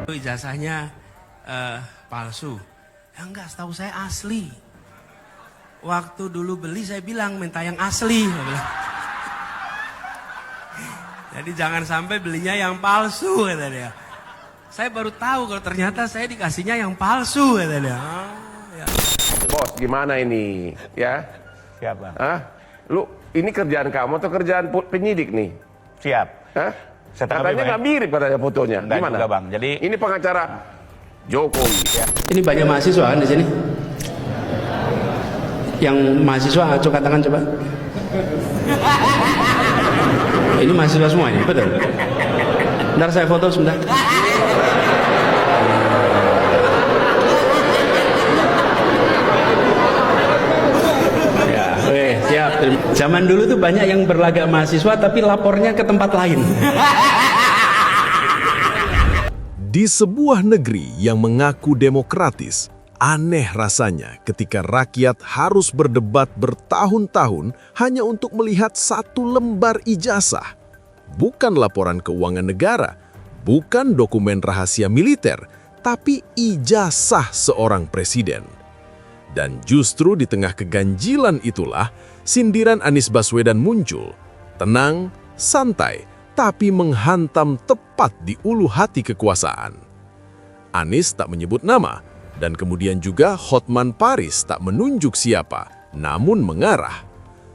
Ijazahnya palsu. Ya enggak, setahu saya asli. Waktu dulu beli saya bilang minta yang asli. Jadi jangan sampai belinya yang palsu, kata dia. Saya baru tahu kalau ternyata saya dikasihnya yang palsu, kata dia. Oh, ya. Bos, gimana ini? Ya? Siap, Bang. Hah? Lu, ini kerjaan kamu atau kerjaan penyidik nih? Siap. Hah? Setengah Katanya bebas. nggak mirip katanya fotonya. Enggak Gimana? juga, Bang. Jadi ini pengacara Jokowi. Ya. Ini banyak mahasiswa kan di sini? Yang mahasiswa, angkat tangan coba. Ini mahasiswa semua ini, betul? Ntar saya foto sebentar. Ya, oke, siap. Zaman dulu tuh banyak yang berlagak mahasiswa tapi lapornya ke tempat lain. Di sebuah negeri yang mengaku demokratis, aneh rasanya ketika rakyat harus berdebat bertahun-tahun hanya untuk melihat satu lembar ijazah. Bukan laporan keuangan negara, bukan dokumen rahasia militer, tapi ijazah seorang presiden. Dan justru di tengah keganjilan itulah sindiran Anies Baswedan muncul. Tenang, santai, tapi menghantam tepat di ulu hati kekuasaan. Anies tak menyebut nama, dan kemudian juga Hotman Paris tak menunjuk siapa, namun mengarah.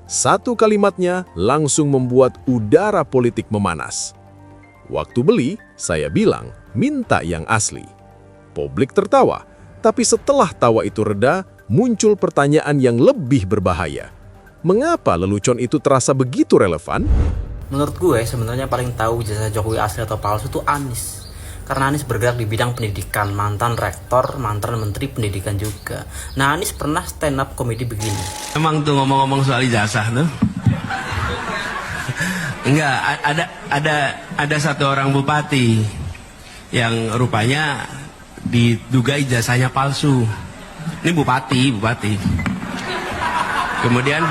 Satu kalimatnya langsung membuat udara politik memanas. Waktu beli, saya bilang, minta yang asli. Publik tertawa, tapi setelah tawa itu reda, muncul pertanyaan yang lebih berbahaya. Mengapa lelucon itu terasa begitu relevan? Menurut gue sebenarnya paling tahu ijazah Jokowi asli atau palsu itu Anies. Karena Anies bergerak di bidang pendidikan, mantan rektor, mantan menteri pendidikan juga. Nah, Anies pernah stand up komedi begini. Emang tuh ngomong-ngomong soal ijazah tuh. Enggak, ada satu orang bupati yang rupanya diduga ijazahnya palsu. Ini bupati. Kemudian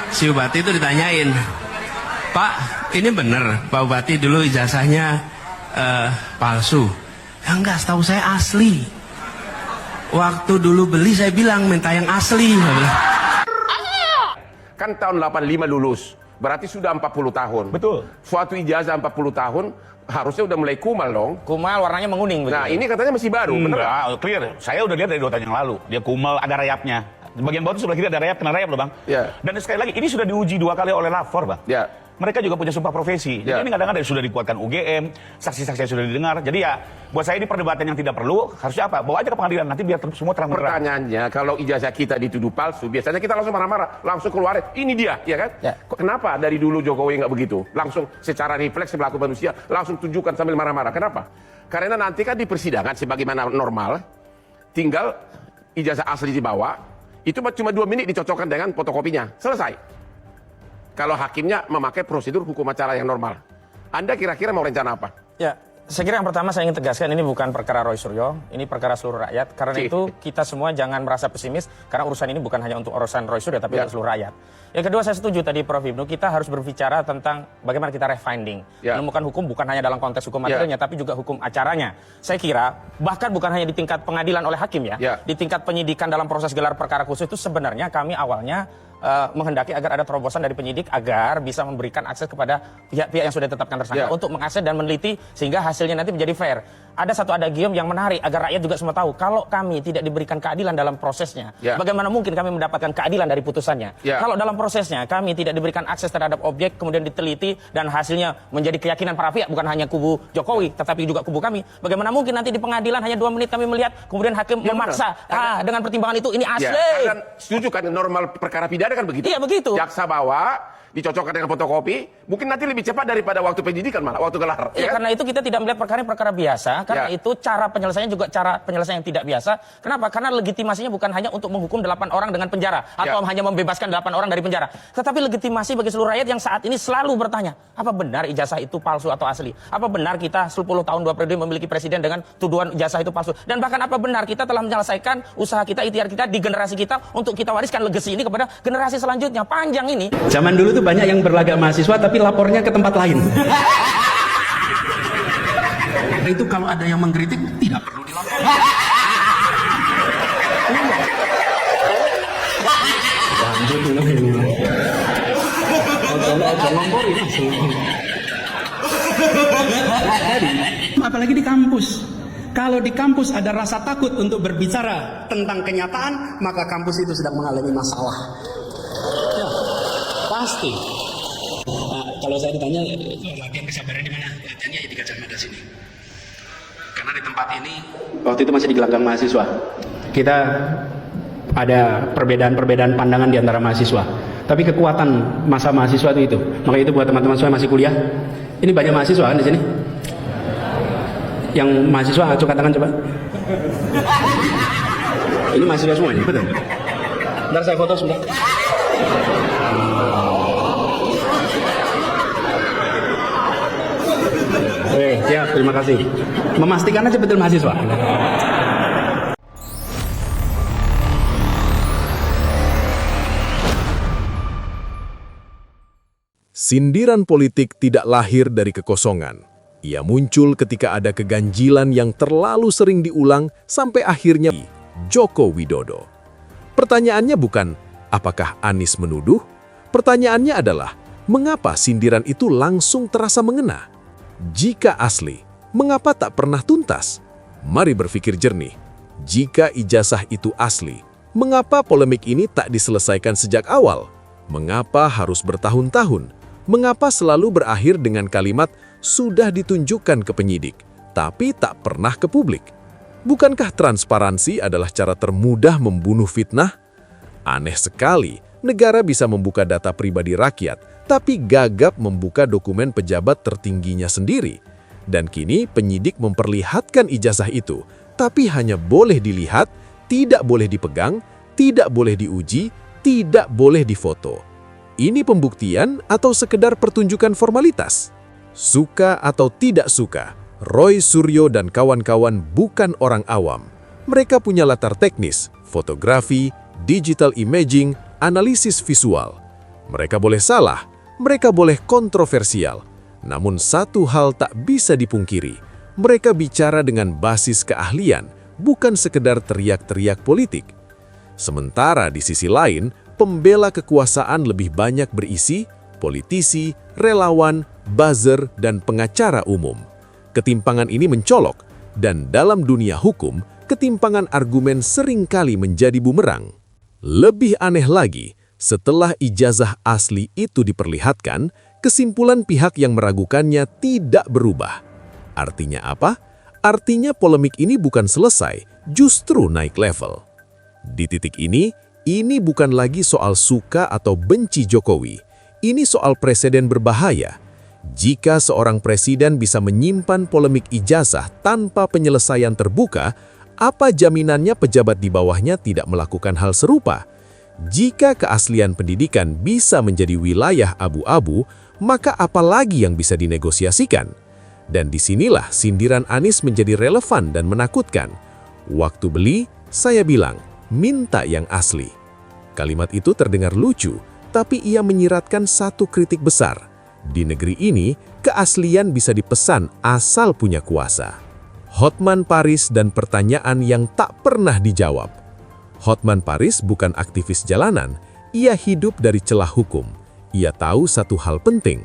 si bupati itu ditanyain, "Pak, ini bener Pak Bupati dulu ijazahnya palsu?" Ya enggak, setahu saya asli. Waktu dulu beli saya bilang minta yang asli. Kan tahun 85 lulus, berarti sudah 40 tahun. betul. Suatu ijazah 40 tahun, harusnya udah mulai kumal dong. Kumal warnanya menguning Nah, ini katanya masih baru, bener nggak? Enggak, clear. Saya udah lihat dari 2 tahun yang lalu. Dia kumal, ada rayapnya. Bagian bawah itu sebelah kiri ada rayap, kena rayap loh, Bang. Ya. Dan sekali lagi, ini sudah diuji 2 kali oleh lapor, Bang. Ya. Mereka juga punya sumpah profesi. Jadi Ya. ini kadang-kadang sudah dikuatkan UGM, saksi-saksi yang sudah didengar. Jadi ya, buat saya ini perdebatan yang tidak perlu. Harusnya apa? Bawa aja ke pengadilan, nanti biar semua terang benderang. Pertanyaannya, kalau ijazah kita dituduh palsu, biasanya kita langsung marah-marah, langsung keluarin, ini dia, ya kan? Ya. Kok kenapa dari dulu Jokowi nggak begitu? Langsung secara refleks pelaku manusia, langsung tunjukkan sambil marah-marah. Kenapa? Karena nanti kan di persidangan, sebagaimana normal, tinggal ijazah asli dibawa, itu cuma 2 menit dicocokkan dengan fotokopinya, selesai. Kalau hakimnya memakai prosedur hukum acara yang normal. Anda kira-kira mau rencana apa? Ya, saya kira yang pertama saya ingin tegaskan ini bukan perkara Roy Suryo, ini perkara seluruh rakyat. Karena itu kita semua jangan merasa pesimis karena urusan ini bukan hanya untuk urusan Roy Suryo tapi Ya. untuk seluruh rakyat. Yang kedua saya setuju tadi Prof. Ibnu, kita harus berbicara tentang bagaimana kita refinding. Ya. Menemukan hukum bukan hanya dalam konteks hukum materialnya tapi juga hukum acaranya. Saya kira bahkan bukan hanya di tingkat pengadilan oleh hakim ya, Ya. di tingkat penyidikan dalam proses gelar perkara khusus itu sebenarnya kami awalnya menghendaki agar ada terobosan dari penyidik agar bisa memberikan akses kepada pihak-pihak yang sudah ditetapkan tersangka Ya. untuk mengakses dan meneliti sehingga hasilnya nanti menjadi fair. Ada satu adagium yang menarik agar rakyat juga semua tahu kalau kami tidak diberikan keadilan dalam prosesnya, Ya. bagaimana mungkin kami mendapatkan keadilan dari putusannya? Ya. Kalau dalam prosesnya kami tidak diberikan akses terhadap objek kemudian diteliti dan hasilnya menjadi keyakinan para pihak bukan hanya kubu Jokowi tetapi juga kubu kami, bagaimana mungkin nanti di pengadilan hanya 2 menit kami melihat kemudian hakim Ya, memaksa dengan pertimbangan itu ini asli. Ya, kan setuju kan normal perkara pidana kan begitu? Iya, begitu. Jaksa bawa, dicocokkan dengan fotokopi, mungkin nanti lebih cepat daripada waktu penyidikan malah, waktu gelar. Ya, kan? karena itu kita tidak melihat perkara biasa, karena Ya. itu cara penyelesaiannya juga cara penyelesaian yang tidak biasa. Kenapa? Karena legitimasinya bukan hanya untuk menghukum 8 orang dengan penjara atau Ya. hanya membebaskan 8 orang dari penjara, tetapi legitimasi bagi seluruh rakyat yang saat ini selalu bertanya, apa benar ijazah itu palsu atau asli? Apa benar kita 10 tahun 2 periode memiliki presiden dengan tuduhan ijazah itu palsu? Dan bahkan apa benar kita telah menyelesaikan usaha kita, ikhtiar kita di generasi kita untuk kita wariskan legacy ini kepada generasi selanjutnya? Panjang ini. Zaman dulu tuh tuh banyak yang berlagak mahasiswa tapi lapornya ke tempat lain. Itu kalau ada yang mengkritik tidak perlu dilaporkan. Lanjut dulu ini. Apalagi di kampus. Kalau di kampus ada rasa takut untuk berbicara tentang kenyataan, maka kampus itu sedang mengalami masalah. Ya, pasti. Nah, kalau saya ditanya, latihan kesabaran di mana? Latihannya ya di Gajah Mada sini. Karena di tempat ini, waktu itu masih di gelanggang mahasiswa. Kita ada perbedaan-perbedaan pandangan di antara mahasiswa. Tapi kekuatan masa mahasiswa itu. Maka itu buat teman-teman saya masih kuliah. Ini banyak mahasiswa kan di sini. Yang mahasiswa acung tangan coba. Ini mahasiswa semua ini, betul. Ntar saya foto sebentar. Oke, siap, terima kasih. Memastikan aja betul mahasiswa. Sindiran politik tidak lahir dari kekosongan. Ia muncul ketika ada keganjilan yang terlalu sering diulang sampai akhirnya Joko Widodo. Pertanyaannya bukan apakah Anies menuduh? Pertanyaannya adalah mengapa sindiran itu langsung terasa mengena? Jika asli, mengapa tak pernah tuntas? Mari berpikir jernih. Jika ijazah itu asli, mengapa polemik ini tak diselesaikan sejak awal? Mengapa harus bertahun-tahun? Mengapa selalu berakhir dengan kalimat sudah ditunjukkan ke penyidik, tapi tak pernah ke publik? Bukankah transparansi adalah cara termudah membunuh fitnah? Aneh sekali, negara bisa membuka data pribadi rakyat, tapi gagap membuka dokumen pejabat tertingginya sendiri. Dan kini penyidik memperlihatkan ijazah itu, tapi hanya boleh dilihat, tidak boleh dipegang, tidak boleh diuji, tidak boleh difoto. Ini pembuktian atau sekedar pertunjukan formalitas? Suka atau tidak suka, Roy Suryo dan kawan-kawan bukan orang awam. Mereka punya latar teknis, fotografi, digital imaging, analisis visual. Mereka boleh salah, mereka boleh kontroversial. Namun satu hal tak bisa dipungkiri, mereka bicara dengan basis keahlian, bukan sekedar teriak-teriak politik. Sementara di sisi lain, pembela kekuasaan lebih banyak berisi politisi, relawan, buzzer, dan pengacara umum. Ketimpangan ini mencolok, dan dalam dunia hukum, ketimpangan argumen seringkali menjadi bumerang. Lebih aneh lagi, setelah ijazah asli itu diperlihatkan, kesimpulan pihak yang meragukannya tidak berubah. Artinya apa? Artinya polemik ini bukan selesai, justru naik level. Di titik ini bukan lagi soal suka atau benci Jokowi. Ini soal presiden berbahaya. Jika seorang presiden bisa menyimpan polemik ijazah tanpa penyelesaian terbuka, apa jaminannya pejabat di bawahnya tidak melakukan hal serupa? Jika keaslian pendidikan bisa menjadi wilayah abu-abu, maka apa lagi yang bisa dinegosiasikan? Dan disinilah sindiran Anies menjadi relevan dan menakutkan. Waktu beli, saya bilang, minta yang asli. Kalimat itu terdengar lucu, tapi ia menyiratkan satu kritik besar. Di negeri ini, keaslian bisa dipesan asal punya kuasa. Hotman Paris dan pertanyaan yang tak pernah dijawab. Hotman Paris bukan aktivis jalanan, ia hidup dari celah hukum. Ia tahu satu hal penting,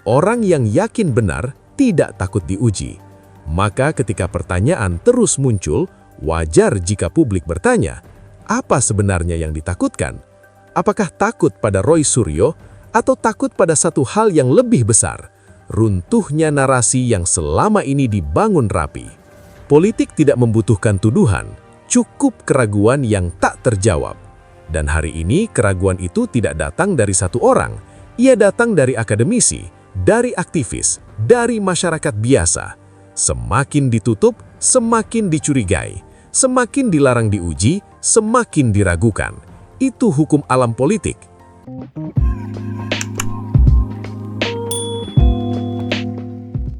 orang yang yakin benar tidak takut diuji. Maka ketika pertanyaan terus muncul, wajar jika publik bertanya, apa sebenarnya yang ditakutkan? Apakah takut pada Roy Suryo atau takut pada satu hal yang lebih besar? Runtuhnya narasi yang selama ini dibangun rapi. Politik tidak membutuhkan tuduhan, cukup keraguan yang tak terjawab. Dan hari ini keraguan itu tidak datang dari satu orang. Ia datang dari akademisi, dari aktivis, dari masyarakat biasa. Semakin ditutup, semakin dicurigai. Semakin dilarang diuji, semakin diragukan. Itu hukum alam politik.